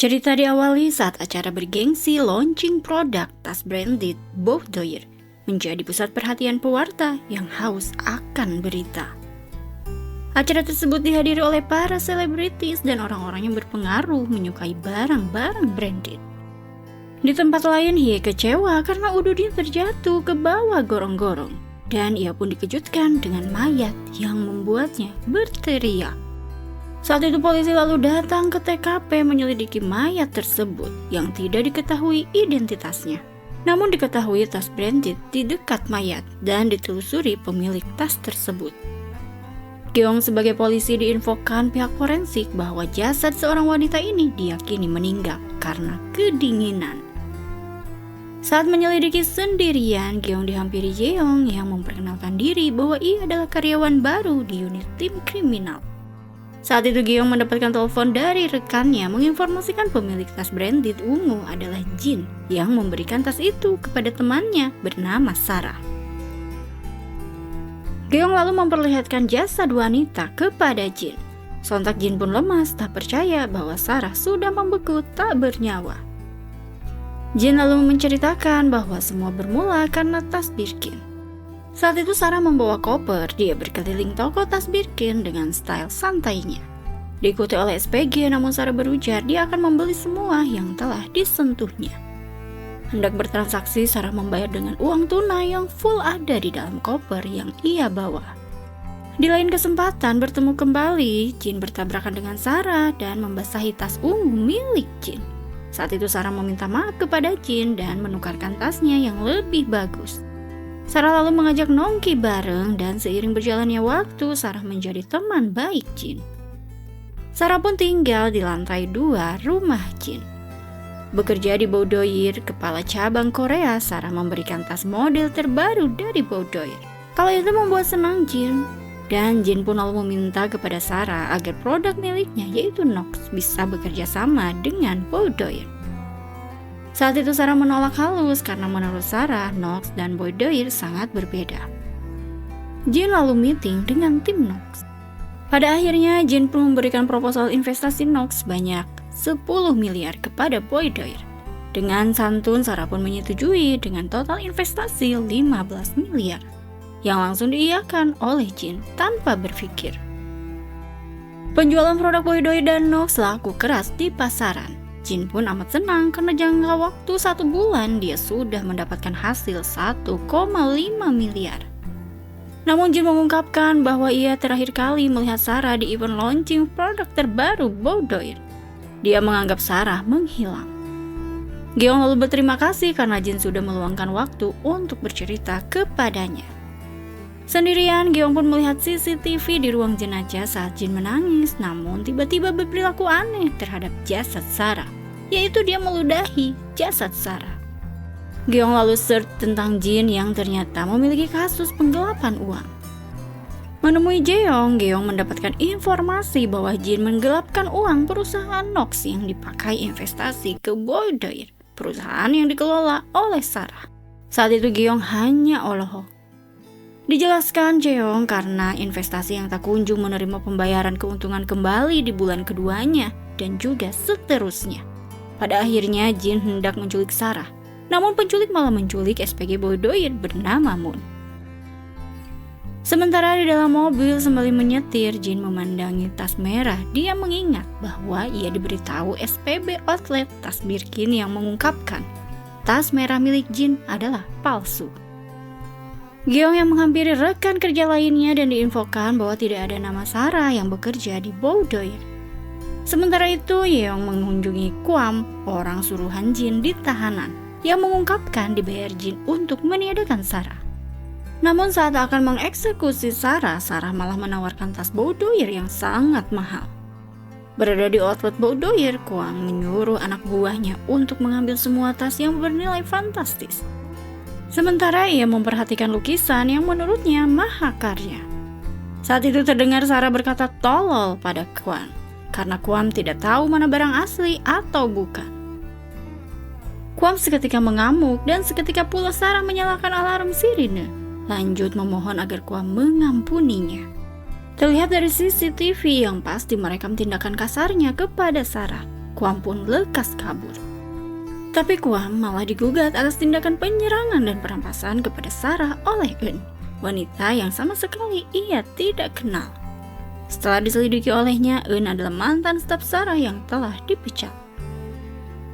Cerita diawali saat acara bergengsi launching produk tas branded Boudoir menjadi pusat perhatian pewarta yang haus akan berita. Acara tersebut dihadiri oleh para selebritis dan orang-orang yang berpengaruh menyukai barang-barang branded. Di tempat lain, Hye kecewa karena Ududin terjatuh ke bawah gorong-gorong dan ia pun dikejutkan dengan mayat yang membuatnya berteriak. Saat itu polisi lalu datang ke TKP menyelidiki mayat tersebut yang tidak diketahui identitasnya. Namun diketahui tas branded di dekat mayat dan ditelusuri pemilik tas tersebut. Gyeong sebagai polisi diinfokan pihak forensik bahwa jasad seorang wanita ini diyakini meninggal karena kedinginan. Saat menyelidiki sendirian, Gyeong dihampiri Jeong yang memperkenalkan diri bahwa ia adalah karyawan baru di unit tim kriminal. Saat itu Gyeong mendapatkan telepon dari rekannya menginformasikan pemilik tas branded ungu adalah Jin yang memberikan tas itu kepada temannya bernama Sarah. Gyeong lalu memperlihatkan jasad wanita kepada Jin. Sontak Jin pun lemas tak percaya bahwa Sarah sudah membeku tak bernyawa. Jin lalu menceritakan bahwa semua bermula karena tas Birkin. Saat itu Sarah membawa koper, dia berkeliling toko tas Birkin dengan style santainya. Diikuti oleh SPG, namun Sarah berujar dia akan membeli semua yang telah disentuhnya. Hendak bertransaksi, Sarah membayar dengan uang tunai yang full ada di dalam koper yang ia bawa. Di lain kesempatan bertemu kembali, Jin bertabrakan dengan Sarah dan membasahi tas ungu milik Jin. Saat itu Sarah meminta maaf kepada Jin dan menukarkan tasnya yang lebih bagus. Sarah lalu mengajak nongki bareng dan seiring berjalannya waktu, Sarah menjadi teman baik Jin. Sarah pun tinggal di lantai 2 rumah Jin. Bekerja di Boudoir, kepala cabang Korea, Sarah memberikan tas model terbaru dari Boudoir. Kalau itu membuat senang Jin. Dan Jin pun lalu meminta kepada Sarah agar produk miliknya yaitu NOX bisa bekerja sama dengan Boudoir. Saat itu Sarah menolak halus karena menurut Sarah, NOX dan Boudoir sangat berbeda. Jin lalu meeting dengan tim NOX. Pada akhirnya Jin pun memberikan proposal investasi NOX sebanyak 10 miliar kepada Boudoir. Dengan santun Sarah pun menyetujui dengan total investasi 15 miliar yang langsung diiyakan oleh Jin tanpa berpikir. Penjualan produk Boudoir dan NOX laku keras di pasaran. Jin pun amat senang karena jangka waktu 1 bulan dia sudah mendapatkan hasil 1,5 miliar. Namun Jin mengungkapkan bahwa ia terakhir kali melihat Sarah di event launching produk terbaru Boudoir. Dia menganggap Sarah menghilang. Gyeong lalu berterima kasih karena Jin sudah meluangkan waktu untuk bercerita kepadanya. Sendirian, Gyeong pun melihat CCTV di ruang jenazah saat Jin menangis, namun tiba-tiba berperilaku aneh terhadap jasad Sarah, yaitu dia meludahi jasad Sarah. Gyeong lalu search tentang Jin yang ternyata memiliki kasus penggelapan uang. Menemui Jeong, Gyeong mendapatkan informasi bahwa Jin menggelapkan uang perusahaan NOX yang dipakai investasi ke Boudoir, perusahaan yang dikelola oleh Sarah. Saat itu Gyeong hanya olohok. Dijelaskan Jeong karena investasi yang tak kunjung menerima pembayaran keuntungan kembali di bulan keduanya dan juga seterusnya. Pada akhirnya Jin hendak menculik Sarah, namun penculik malah menculik SPG Boudoir bernama Moon. Sementara di dalam mobil sembari menyetir, Jin memandangi tas merah. Dia mengingat bahwa ia diberitahu SPB outlet tas Birkin yang mengungkapkan tas merah milik Jin adalah palsu. Gyeong yang menghampiri rekan kerja lainnya dan diinfokan bahwa tidak ada nama Sarah yang bekerja di Boudoir. Sementara itu, Yeong mengunjungi Kwam, orang suruhan Jin di tahanan, yang mengungkapkan dibayar Jin untuk meniadakan Sarah. Namun saat akan mengeksekusi Sarah, Sarah malah menawarkan tas Boudoir yang sangat mahal. Berada di outlet Boudoir, Kwam menyuruh anak buahnya untuk mengambil semua tas yang bernilai fantastis. Sementara ia memperhatikan lukisan yang menurutnya mahakarya. Saat itu terdengar Sarah berkata tolol pada Kwam, karena Kwam tidak tahu mana barang asli atau bukan. Kwam seketika mengamuk dan seketika pula Sarah menyalakan alarm sirine, lanjut memohon agar Kwam mengampuninya. Terlihat dari CCTV yang pasti merekam tindakan kasarnya kepada Sarah. Kwam pun lekas kabur. Tapi Kwam malah digugat atas tindakan penyerangan dan perampasan kepada Sarah oleh Eun, wanita yang sama sekali ia tidak kenal. Setelah diselidiki olehnya, Eun adalah mantan staf Sarah yang telah dipecat.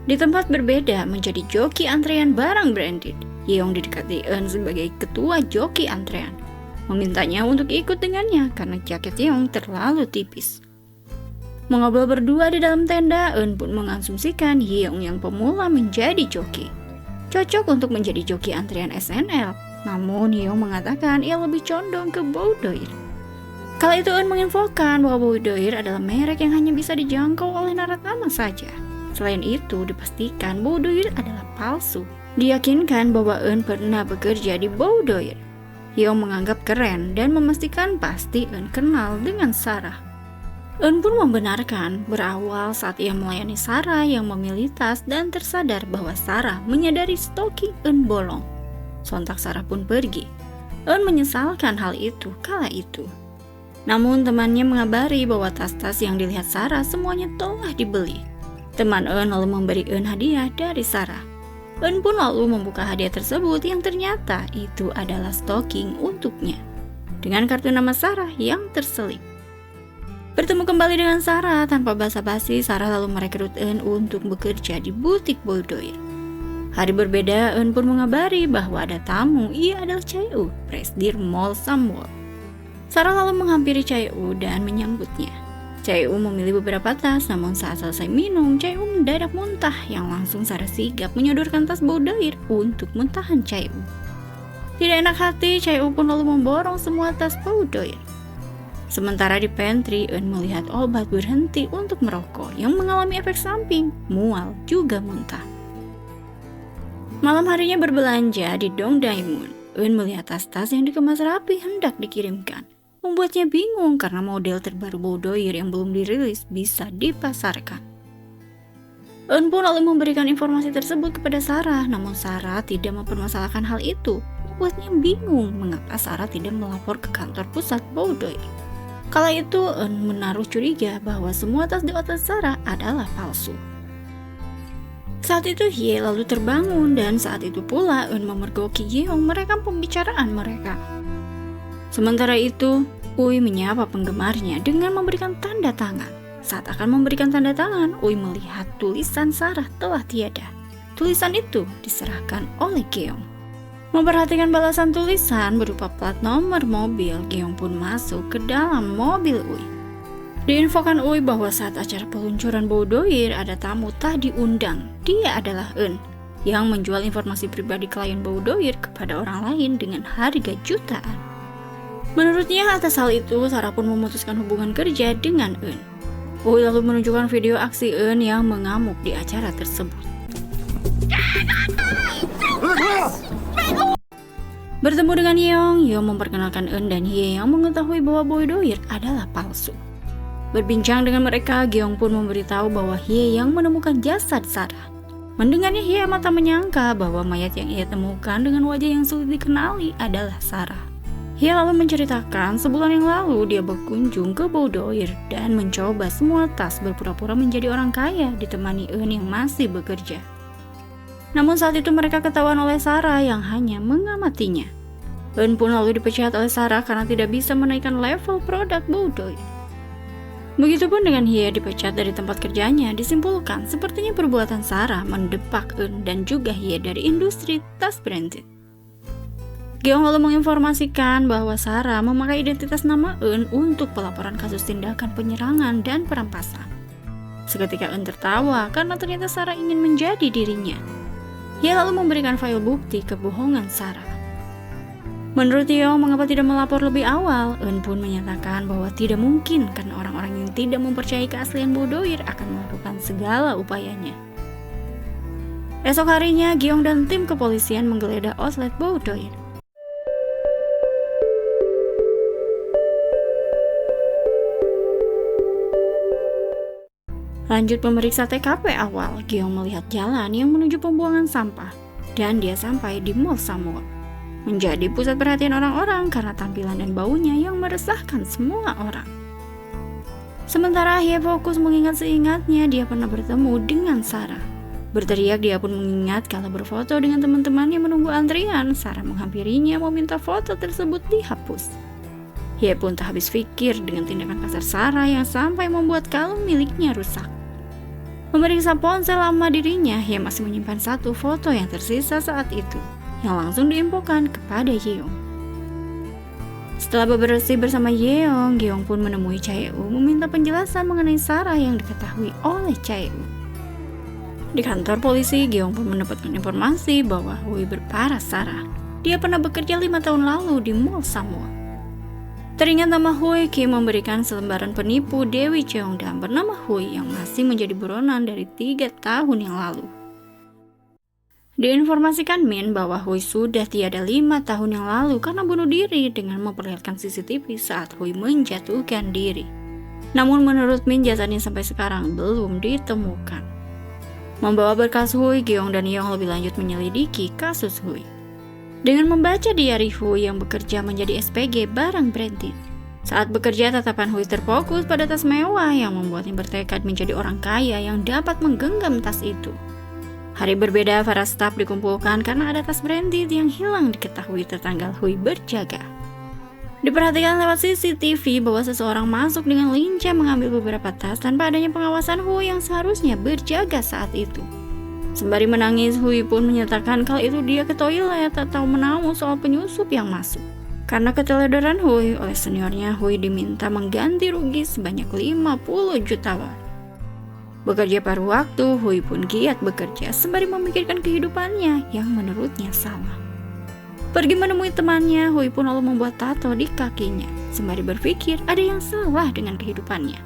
Di tempat berbeda menjadi joki antrean barang branded, Yeong didekati Eun sebagai ketua joki antrean, memintanya untuk ikut dengannya karena jaket Yeong terlalu tipis. Mengobrol berdua di dalam tenda, Eun pun mengasumsikan Yeong yang pemula menjadi joki, cocok untuk menjadi joki antrean SNL. Namun Yeong mengatakan ia lebih condong ke Boudoir. Kala itu Eun menginfokan bahwa Boudoir adalah merek yang hanya bisa dijangkau oleh Naratama saja. Selain itu, dipastikan Boudoir adalah palsu. Diyakinkan bahwa Eun pernah bekerja di Boudoir. Yeong menganggap keren dan memastikan pasti Eun kenal dengan Sarah. Eun pun membenarkan berawal saat ia melayani Sarah yang memilih tas dan tersadar bahwa Sarah menyadari stocking Eun bolong. Sontak Sarah pun pergi. Eun menyesalkan hal itu kala itu. Namun temannya mengabari bahwa tas-tas yang dilihat Sarah semuanya telah dibeli. Teman Eun lalu memberi Eun hadiah dari Sarah. Eun pun lalu membuka hadiah tersebut yang ternyata itu adalah stocking untuknya, dengan kartu nama Sarah yang terselip. Bertemu kembali dengan Sarah tanpa basa-basi, Sarah lalu merekrut Eun untuk bekerja di butik Boudoir. Hari berbeda, Eun pun mengabari bahwa ada tamu, ia adalah Chae-woo, presidir Mall Samwon. Sarah lalu menghampiri Chae-woo dan menyambutnya. Chae-woo memilih beberapa tas, namun saat selesai minum, Chae-woo mendadak muntah yang langsung Sarah sigap menyodorkan tas Boudoir untuk muntahan Chae-woo. Tidak enak hati, Chae-woo pun lalu memborong semua tas Boudoir. Sementara di pantry, Eun melihat obat berhenti untuk merokok yang mengalami efek samping, mual, juga muntah. Malam harinya berbelanja di Dongdaemun, Eun melihat tas-tas yang dikemas rapi hendak dikirimkan. Membuatnya bingung karena model terbaru Boudoir yang belum dirilis bisa dipasarkan. Eun pun lalu memberikan informasi tersebut kepada Sarah, namun Sarah tidak mempermasalahkan hal itu. Membuatnya bingung mengapa Sarah tidak melapor ke kantor pusat Boudoir. Kala itu Eun menaruh curiga bahwa semua tas di otak Sarah adalah palsu. Saat itu Hye lalu terbangun dan saat itu pula Eun memergoki Yeong merekam pembicaraan mereka. Sementara itu, Uy menyapa penggemarnya dengan memberikan tanda tangan. Saat akan memberikan tanda tangan, Uy melihat tulisan Sarah telah tiada. Tulisan itu diserahkan oleh Geong. Memperhatikan balasan tulisan berupa plat nomor mobil, Geong pun masuk ke dalam mobil Uy. Diinfokan Uy bahwa saat acara peluncuran Boudoir ada tamu tak diundang. Dia adalah Eun, yang menjual informasi pribadi klien Boudoir kepada orang lain dengan harga jutaan. Menurutnya atas hal itu, Sarah pun memutuskan hubungan kerja dengan Eun. Uy lalu menunjukkan video aksi Eun yang mengamuk di acara tersebut. Bertemu dengan Yeong, Yeong memperkenalkan Eun dan Hye yang mengetahui bahwa Boudoir adalah palsu. Berbincang dengan mereka, Geong pun memberitahu bahwa Hye yang menemukan jasad Sarah. Mendengarnya, Hye amat tak menyangka bahwa mayat yang ia temukan dengan wajah yang sulit dikenali adalah Sarah. Hye lalu menceritakan sebulan yang lalu dia berkunjung ke Boudoir dan mencoba semua tas berpura-pura menjadi orang kaya ditemani Eun yang masih bekerja. Namun saat itu mereka ketahuan oleh Sarah yang hanya mengamatinya. Eun pun lalu dipecat oleh Sarah karena tidak bisa menaikkan level produk Boudoir. Begitupun dengan Hye dipecat dari tempat kerjanya, disimpulkan sepertinya perbuatan Sarah mendepak Eun dan juga Hye dari industri tas branded. Geong lalu menginformasikan bahwa Sarah memakai identitas nama Eun untuk pelaporan kasus tindakan penyerangan dan perampasan. Seketika Eun tertawa karena ternyata Sarah ingin menjadi dirinya. Hye lalu memberikan file bukti kebohongan Sarah. Menurut Yeong, mengapa tidak melapor lebih awal? Eun pun menyatakan bahwa tidak mungkin karena orang-orang yang tidak mempercayai keaslian Boudoir akan melakukan segala upayanya. Esok harinya, Geong dan tim kepolisian menggeledah outlet Boudoir. Lanjut memeriksa TKP awal, Geong melihat jalan yang menuju pembuangan sampah dan dia sampai di Mall Samwon. Menjadi pusat perhatian orang-orang karena tampilan dan baunya yang meresahkan semua orang. Sementara Hye fokus mengingat seingatnya dia pernah bertemu dengan Sarah. Berteriak dia pun mengingat kalau berfoto dengan teman-temannya menunggu antrian. Sarah menghampirinya meminta foto tersebut dihapus. Hye pun tak habis pikir dengan tindakan kasar Sarah yang sampai membuat kalung miliknya rusak. Memeriksa ponsel lama dirinya, Hye masih menyimpan satu foto yang tersisa saat itu, yang langsung diinfokan kepada Yeong. Setelah bebersih bersama Yeong, Yeong pun menemui Chae-woo meminta penjelasan mengenai Sarah yang diketahui oleh Chae-woo. Di kantor polisi, Yeong pun mendapatkan informasi bahwa Hui berparas Sarah. Dia pernah bekerja 5 tahun lalu di Mall Samuel. Teringat nama Hui, Kim memberikan selembaran penipu Dewi Cheongdam bernama Hui yang masih menjadi buronan dari 3 tahun yang lalu. Diinformasikan Min bahwa Hui sudah tiada 5 tahun yang lalu karena bunuh diri dengan memperlihatkan CCTV saat Hui menjatuhkan diri. Namun menurut Min, jasadnya sampai sekarang belum ditemukan. Membawa berkas Hui, Gyeong dan Yeong lebih lanjut menyelidiki kasus Hui. Dengan membaca diari Hui yang bekerja menjadi SPG barang branded. Saat bekerja, tatapan Hui terfokus pada tas mewah yang membuatnya bertekad menjadi orang kaya yang dapat menggenggam tas itu. Hari berbeda, para staf dikumpulkan karena ada tas branded yang hilang diketahui tetangga Hui berjaga. Diperhatikan lewat CCTV bahwa seseorang masuk dengan lincah mengambil beberapa tas tanpa adanya pengawasan Hui yang seharusnya berjaga saat itu. Sembari menangis, Hui pun menyatakan kalau itu dia ke toilet atau menahu soal penyusup yang masuk. Karena keteledoran Hui, oleh seniornya Hui diminta mengganti rugi sebanyak 50 juta won. Bekerja paruh waktu, Hui pun giat bekerja sembari memikirkan kehidupannya yang menurutnya salah. Pergi menemui temannya, Hui pun lalu membuat tato di kakinya, sembari berpikir ada yang salah dengan kehidupannya.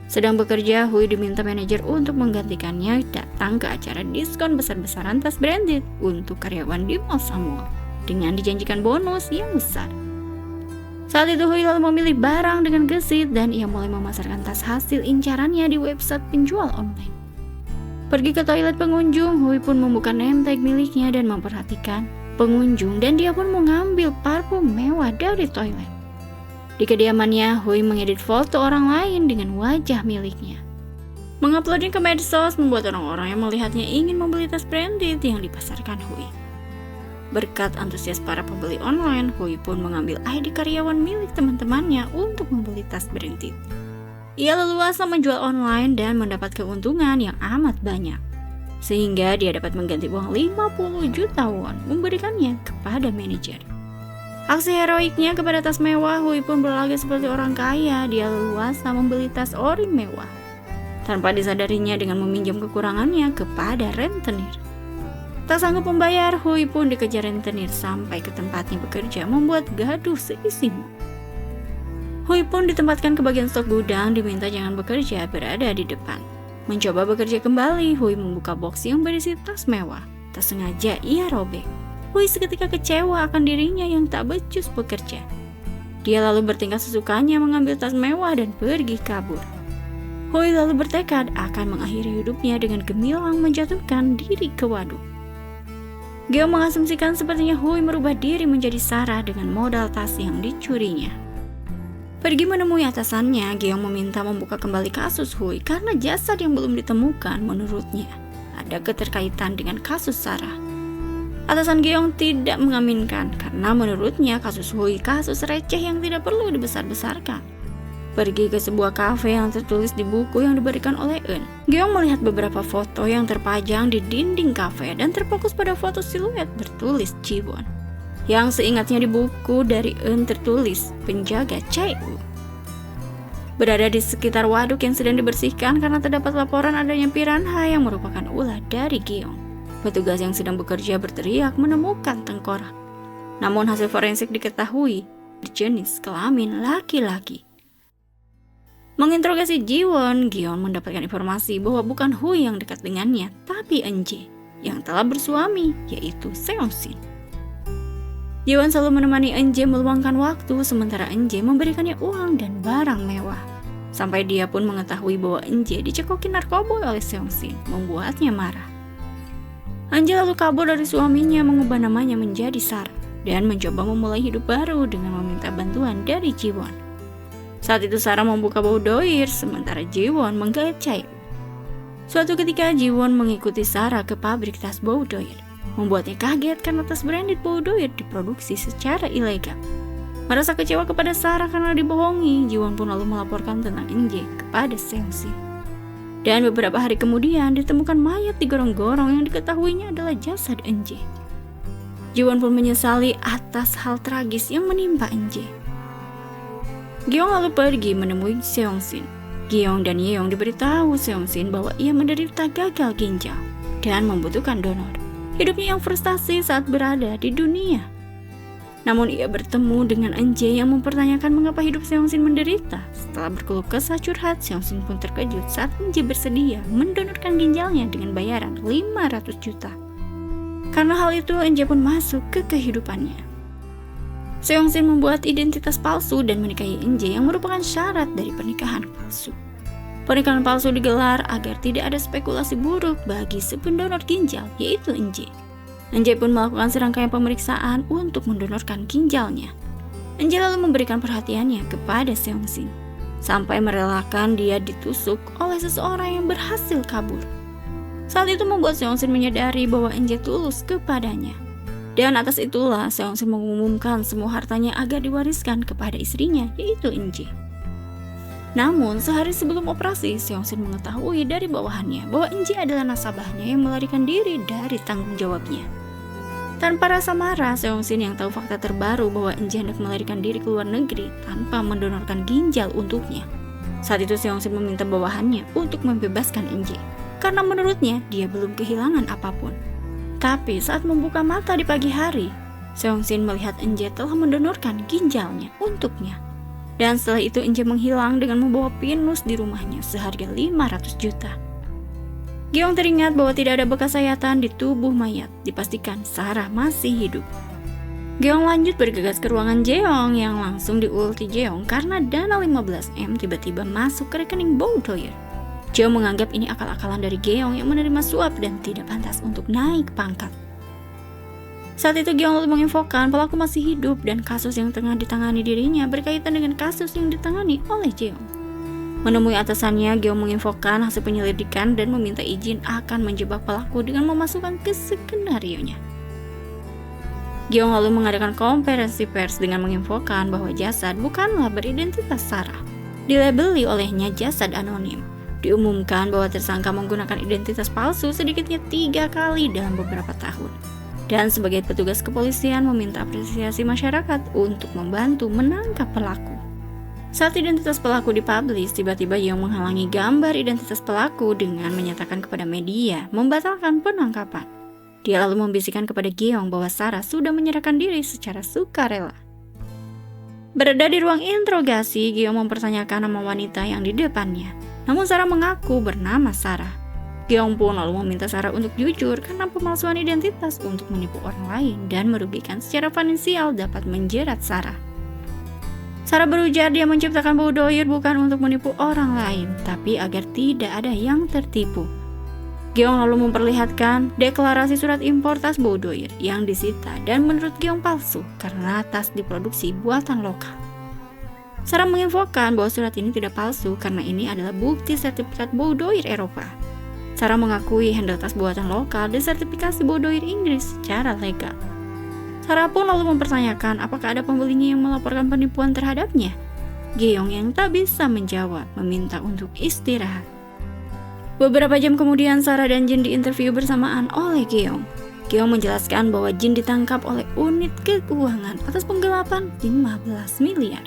Sedang bekerja, Hui diminta manajer untuk menggantikannya datang ke acara diskon besar-besaran tas branded untuk karyawan di Mall Samuel dengan dijanjikan bonus yang besar. Saat itu Hui lalu memilih barang dengan gesit dan ia mulai memasarkan tas hasil incarannya di website penjual online. Pergi ke toilet pengunjung, Hui pun membuka name tag miliknya dan memperhatikan pengunjung dan dia pun mengambil parfum mewah dari toilet. Di kediamannya, Hui mengedit foto orang lain dengan wajah miliknya. Menguploadnya ke medsos membuat orang-orang yang melihatnya ingin membeli tas branded yang dipasarkan Hui. Berkat antusias para pembeli online, Hui pun mengambil ID karyawan milik teman-temannya untuk membeli tas branded. Ia leluasa menjual online dan mendapat keuntungan yang amat banyak, sehingga dia dapat mengganti uang 50 juta won memberikannya kepada manajer. Aksi heroiknya kepada tas mewah, Hui pun berlagak seperti orang kaya. Dia leluasa membeli tas ori mewah tanpa disadarinya dengan meminjam kekurangannya kepada rentenir. Tak sanggup membayar, Hui pun dikejar rentenir sampai ke tempatnya bekerja, membuat gaduh seisi mall. Hui pun ditempatkan ke bagian stok gudang, diminta jangan bekerja, berada di depan. Mencoba bekerja kembali, Hui membuka box yang berisi tas mewah. Tak sengaja ia robek. Hui seketika kecewa akan dirinya yang tak becus bekerja. Dia lalu bertingkah sesukanya mengambil tas mewah dan pergi kabur. Hui lalu bertekad akan mengakhiri hidupnya dengan gemilang menjatuhkan diri ke waduk. Gyeong mengasumsikan sepertinya Hui merubah diri menjadi Sarah dengan modal tas yang dicurinya. Pergi menemui atasannya, Gyeong meminta membuka kembali kasus Hui karena jasad yang belum ditemukan menurutnya ada keterkaitan dengan kasus Sarah. Atasan Gyeong tidak mengaminkan karena menurutnya kasus Hui kasus receh yang tidak perlu dibesar-besarkan. Pergi ke sebuah kafe yang tertulis di buku yang diberikan oleh Eun. Gyeong melihat beberapa foto yang terpajang di dinding kafe dan terfokus pada foto siluet bertulis Jiwon. Yang seingatnya di buku dari Eun tertulis penjaga Chae-woo. Berada di sekitar waduk yang sedang dibersihkan karena terdapat laporan adanya piranha yang merupakan ulah dari Gyeong. Petugas yang sedang bekerja berteriak menemukan tengkorak. Namun hasil forensik diketahui berjenis kelamin laki-laki. Menginterogasi Jiwon, Gyeong mendapatkan informasi bahwa bukan Hui yang dekat dengannya, tapi Eun-jae yang telah bersuami, yaitu Seong-shin. Jiwon selalu menemani Eun-jae meluangkan waktu, sementara Eun-jae memberikannya uang dan barang mewah. Sampai dia pun mengetahui bahwa Eun-jae dicekoki narkoba oleh Seong-shin, membuatnya marah. Eun-jae lalu kabur dari suaminya, mengubah namanya menjadi Sarah, dan mencoba memulai hidup baru dengan meminta bantuan dari Jiwon. Saat itu Sarah membuka boudoir, sementara Jiwon menggait Chae. Suatu ketika Jiwon mengikuti Sarah ke pabrik tas boudoir, membuatnya kaget karena tas branded boudoir diproduksi secara ilegal. Merasa kecewa kepada Sarah karena dibohongi, Jiwon pun lalu melaporkan tentang NJ kepada Seongsin. Dan beberapa hari kemudian ditemukan mayat di gorong-gorong yang diketahuinya adalah jasad NJ. Jiwon pun menyesali atas hal tragis yang menimpa NJ. Gyeong lalu pergi menemui Seongsin. Gyeong dan Yeong diberitahu Seongsin bahwa ia menderita gagal ginjal dan membutuhkan donor. Hidupnya yang frustasi saat berada di dunia. Namun ia bertemu dengan NJ yang mempertanyakan mengapa hidup Seongsin menderita. Setelah berkeluh kesah curhat, Seongsin pun terkejut saat NJ bersedia mendonorkan ginjalnya dengan bayaran 500 juta. Karena hal itu, NJ pun masuk ke kehidupannya. Seongsin membuat identitas palsu dan menikahi NJ yang merupakan syarat dari pernikahan palsu. Pernikahan palsu digelar agar tidak ada spekulasi buruk bagi si pendonor ginjal, yaitu NJ. NJ pun melakukan serangkaian pemeriksaan untuk mendonorkan ginjalnya. NJ lalu memberikan perhatiannya kepada Seongsin, sampai merelakan dia ditusuk oleh seseorang yang berhasil kabur. Saat itu membuat Seongsin menyadari bahwa NJ tulus kepadanya. Dan atas itulah Seongsin mengumumkan semua hartanya agar diwariskan kepada istrinya, yaitu NJ. Namun sehari sebelum operasi, Seongsin mengetahui dari bawahannya bahwa NJ adalah nasabahnya yang melarikan diri dari tanggung jawabnya. Tanpa rasa marah, Seongsin yang tahu fakta terbaru bahwa NJ hendak melarikan diri ke luar negeri tanpa mendonorkan ginjal untuknya. Saat itu Seongsin meminta bawahannya untuk membebaskan NJ, karena menurutnya dia belum kehilangan apapun. Tapi saat membuka mata di pagi hari, Seongsin melihat NJ telah mendonorkan ginjalnya untuknya. Dan setelah itu NJ menghilang dengan membawa pinus di rumahnya seharga 500 juta. Gyeong teringat bahwa tidak ada bekas sayatan di tubuh mayat, dipastikan Sarah masih hidup. Gyeong lanjut bergegas ke ruangan Jeong yang langsung diulti Jeong karena dana 15M tiba-tiba masuk ke rekening boudoir. Jeong menganggap ini akal-akalan dari Gyeong yang menerima suap dan tidak pantas untuk naik pangkat. Saat itu Gyeong lalu menginfokan pelaku masih hidup dan kasus yang tengah ditangani dirinya berkaitan dengan kasus yang ditangani oleh Jeong. Menemui atasannya, Gyeong menginfokan hasil penyelidikan dan meminta izin akan menjebak pelaku dengan memasukkan ke skenario-nya. Gyeong lalu mengadakan konferensi pers dengan menginfokan bahwa jasad bukanlah beridentitas Sarah. Dilabeli olehnya jasad anonim. Diumumkan bahwa tersangka menggunakan identitas palsu sedikitnya 3 kali dalam beberapa tahun. Dan sebagai petugas kepolisian meminta apresiasi masyarakat untuk membantu menangkap pelaku. Saat identitas pelaku dipublish, tiba-tiba Yeong menghalangi gambar identitas pelaku dengan menyatakan kepada media membatalkan penangkapan. Dia lalu membisikkan kepada Gyeong bahwa Sarah sudah menyerahkan diri secara sukarela. Berada di ruang interogasi, Gyeong mempertanyakan nama wanita yang di depannya. Namun Sarah mengaku bernama Sarah. Gyeong pun lalu meminta Sarah untuk jujur karena pemalsuan identitas untuk menipu orang lain dan merugikan secara finansial dapat menjerat Sarah. Sarah berujar dia menciptakan boudoir bukan untuk menipu orang lain, tapi agar tidak ada yang tertipu. Gyeong lalu memperlihatkan deklarasi surat impor tas boudoir yang disita dan menurut Gyeong palsu karena tas diproduksi buatan lokal. Sarah menginfokan bahwa surat ini tidak palsu karena ini adalah bukti sertifikat boudoir Eropa. Sarah mengakui handle tas buatan lokal dan sertifikasi boudoir Inggris secara legal. Sarah pun lalu mempertanyakan apakah ada pembelinya yang melaporkan penipuan terhadapnya. Gyeong yang tak bisa menjawab meminta untuk istirahat. Beberapa jam kemudian Sarah dan Jin diinterview bersamaan oleh Gyeong. Gyeong menjelaskan bahwa Jin ditangkap oleh unit keuangan atas penggelapan 15 miliar.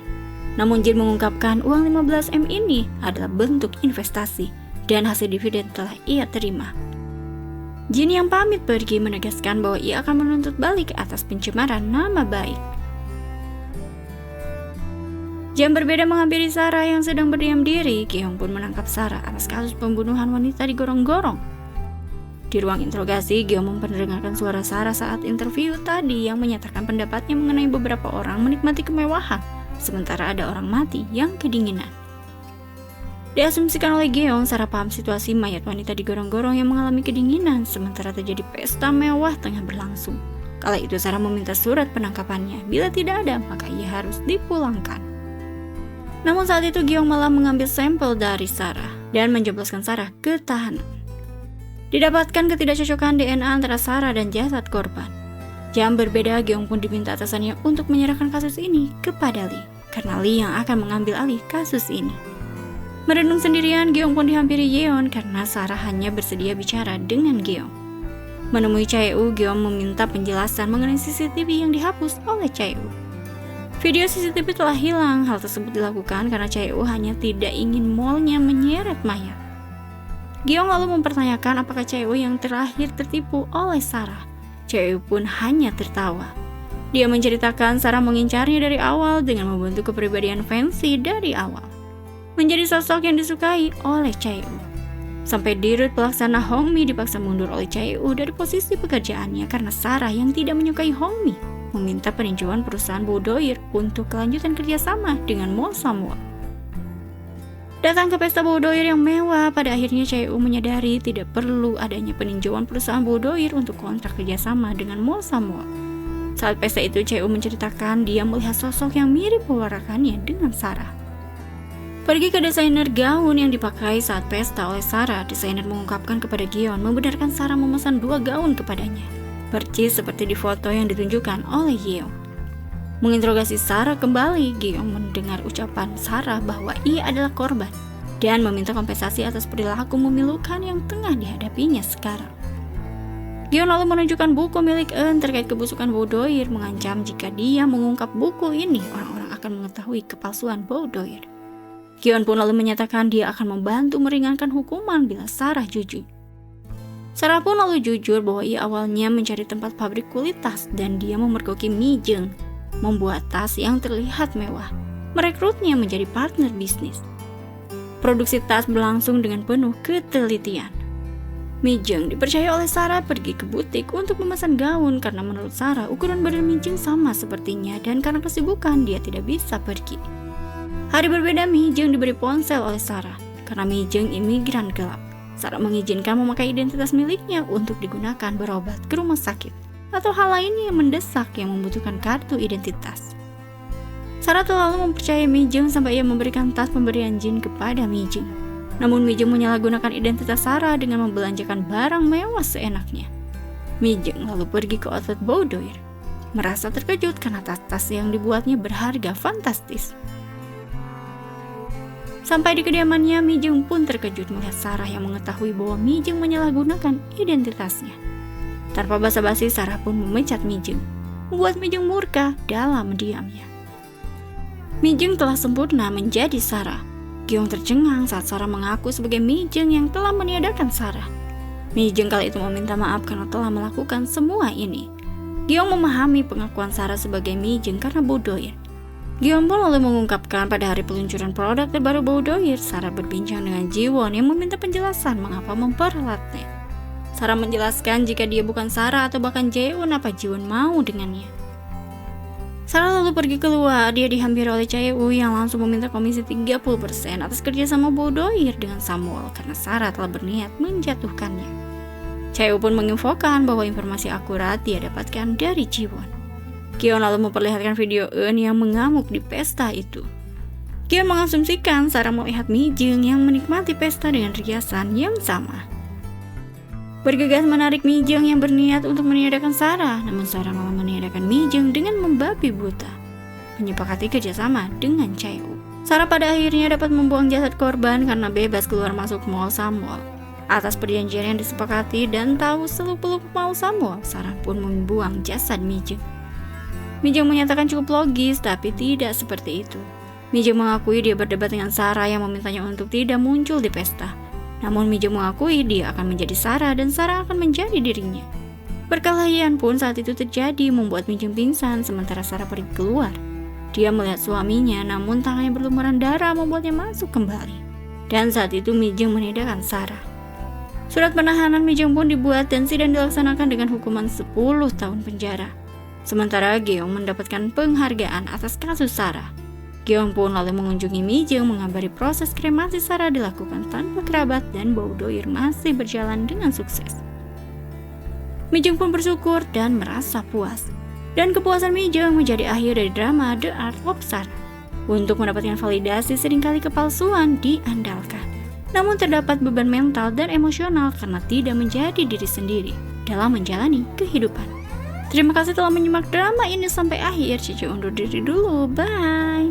Namun Jin mengungkapkan uang 15M ini adalah bentuk investasi dan hasil dividen telah ia terima. Jin yang pamit pergi menegaskan bahwa ia akan menuntut balik atas pencemaran nama baik. Jam berbeda menghampiri Sarah yang sedang berdiam diri. Gyeong pun menangkap Sarah atas kasus pembunuhan wanita di gorong-gorong. Di ruang interogasi, Gyeong memperdengarkan suara Sarah saat interview tadi yang menyatakan pendapatnya mengenai beberapa orang menikmati kemewahan, sementara ada orang mati yang kedinginan. Diasumsikan oleh Gyeong, Sarah paham situasi mayat wanita di gorong-gorong yang mengalami kedinginan sementara terjadi pesta mewah tengah berlangsung. Kala itu Sarah meminta surat penangkapannya. Bila tidak ada, maka ia harus dipulangkan. Namun saat itu Gyeong malah mengambil sampel dari Sarah dan menjebloskan Sarah ke tahanan. Didapatkan ketidakcocokan DNA antara Sarah dan jasad korban. Jam berbeda, Gyeong pun diminta atasannya untuk menyerahkan kasus ini kepada Lee, karena Lee yang akan mengambil alih kasus ini. Merenung sendirian, Gyeong pun dihampiri Yeon karena Sarah hanya bersedia bicara dengan Gyeong. Menemui Chae-woo, Gyeong meminta penjelasan mengenai CCTV yang dihapus oleh Chae-woo. Video CCTV telah hilang. Hal tersebut dilakukan karena Chae-woo hanya tidak ingin mallnya menyeret mayat. Gyeong lalu mempertanyakan apakah Chae-woo yang terakhir tertipu oleh Sarah. Chae-woo pun hanya tertawa. Dia menceritakan Sarah mengincarnya dari awal dengan membentuk kepribadian fancy dari awal, menjadi sosok yang disukai oleh Chae-woo. Sampai dirut pelaksana Hongmi dipaksa mundur oleh Chae-woo dari posisi pekerjaannya karena Sarah yang tidak menyukai Hongmi meminta peninjauan perusahaan boudoir untuk kelanjutan kerjasama dengan Mall Samwon. Datang ke pesta boudoir yang mewah, pada akhirnya Chae-woo menyadari tidak perlu adanya peninjauan perusahaan boudoir untuk kontrak kerjasama dengan Mall Samwon. Saat pesta itu, Chae-woo menceritakan dia melihat sosok yang mirip pewarakannya dengan Sarah. Pergi ke desainer gaun yang dipakai saat pesta oleh Sarah, desainer mengungkapkan kepada Gyeong membenarkan Sarah memesan 2 gaun kepadanya, percis seperti di foto yang ditunjukkan oleh Yeon. Menginterogasi Sarah kembali, Gyeong mendengar ucapan Sarah bahwa ia adalah korban dan meminta kompensasi atas perilaku memilukan yang tengah dihadapinya sekarang. Gyeong lalu menunjukkan buku milik Eun terkait kebusukan boudoir, mengancam jika dia mengungkap buku ini, orang-orang akan mengetahui kepalsuan boudoir. Gyeong pun lalu menyatakan dia akan membantu meringankan hukuman bila Sarah jujur. Sarah pun lalu jujur bahwa ia awalnya mencari tempat pabrik kulit tas dan dia memergoki Mi Jung membuat tas yang terlihat mewah, merekrutnya menjadi partner bisnis. Produksi tas berlangsung dengan penuh ketelitian. Mi Jung dipercaya oleh Sarah pergi ke butik untuk memesan gaun karena menurut Sarah ukuran badan Mi Jung sama sepertinya dan karena kesibukan dia tidak bisa pergi. Hari berbeda, Mi Jung diberi ponsel oleh Sarah. Karena Mi Jung imigran gelap, Sarah mengizinkan memakai identitas miliknya untuk digunakan berobat ke rumah sakit atau hal lainnya yang mendesak yang membutuhkan kartu identitas. Sarah terlalu mempercayai Mi Jung sampai ia memberikan tas pemberian jin kepada Mi Jung. Namun Mi Jung menyalahgunakan identitas Sarah dengan membelanjakan barang mewah seenaknya. Mi Jung lalu pergi ke outlet boudoir, merasa terkejut karena tas-tas yang dibuatnya berharga fantastis. Sampai di kediamannya, Mi Jung pun terkejut melihat Sarah yang mengetahui bahwa Mi Jung menyalahgunakan identitasnya. Tanpa basa-basi, Sarah pun memecat Mi Jung, membuat Mi Jung murka dalam diamnya. Mi Jung telah sempurna menjadi Sarah. Gyeong tercengang saat Sarah mengaku sebagai Mi Jung yang telah meniadakan Sarah. Mi Jung kali itu meminta maaf karena telah melakukan semua ini. Gyeong memahami pengakuan Sarah sebagai Mi Jung karena boudoir. Gyeong pun lalu mengungkapkan pada hari peluncuran produk terbaru boudoir, Sarah berbincang dengan Jiwon yang meminta penjelasan mengapa memperalatnya. Sarah menjelaskan jika dia bukan Sarah atau bahkan Jaewon, apa Jiwon mau dengannya. Sarah lalu pergi keluar, dia dihampiri oleh Chae-woo yang langsung meminta komisi 30% atas kerjasama boudoir dengan Samwon karena Sarah telah berniat menjatuhkannya. Chae-woo pun menginfokan bahwa informasi akurat dia dapatkan dari Jiwon. Gyeong lalu memperlihatkan video Eun yang mengamuk di pesta itu. Gyeong mengasumsikan Sarah melihat Mi Jung yang menikmati pesta dengan riasan yang sama. Bergegas menarik Mi Jung yang berniat untuk meniadakan Sarah, namun Sarah malah meniadakan Mi Jung dengan membabi buta, menyepakati kerjasama dengan Chae-woo. Sarah pada akhirnya dapat membuang jasad korban karena bebas keluar masuk Mall Samwon. Atas perjanjian yang disepakati dan tahu seluk-beluk Mall Samwon, Sarah pun membuang jasad Mi Jung. Mi Jung menyatakan cukup logis, tapi tidak seperti itu. Mi Jung mengakui dia berdebat dengan Sarah yang memintanya untuk tidak muncul di pesta. Namun Mi Jung mengakui dia akan menjadi Sarah dan Sarah akan menjadi dirinya. Perkelahian pun saat itu terjadi membuat Mi Jung pingsan sementara Sarah pergi keluar. Dia melihat suaminya, namun tangannya berlumuran darah membuatnya masuk kembali. Dan saat itu Mi Jung meniadakan Sarah. Surat penahanan Mi Jung pun dibuat dan sidang dilaksanakan dengan hukuman 10 tahun penjara. Sementara Gyeong mendapatkan penghargaan atas kasus Sarah. Gyeong pun lalu mengunjungi Mi Jung mengabari proses kremasi Sarah dilakukan tanpa kerabat dan boudoir masih berjalan dengan sukses. Mi Jung pun bersyukur dan merasa puas. Dan kepuasan Mi Jung menjadi akhir dari drama The Art of Sarah. Untuk mendapatkan validasi seringkali kepalsuan diandalkan. Namun terdapat beban mental dan emosional karena tidak menjadi diri sendiri dalam menjalani kehidupan. Terima kasih telah menyimak drama ini sampai akhir. Cici undur diri dulu, bye.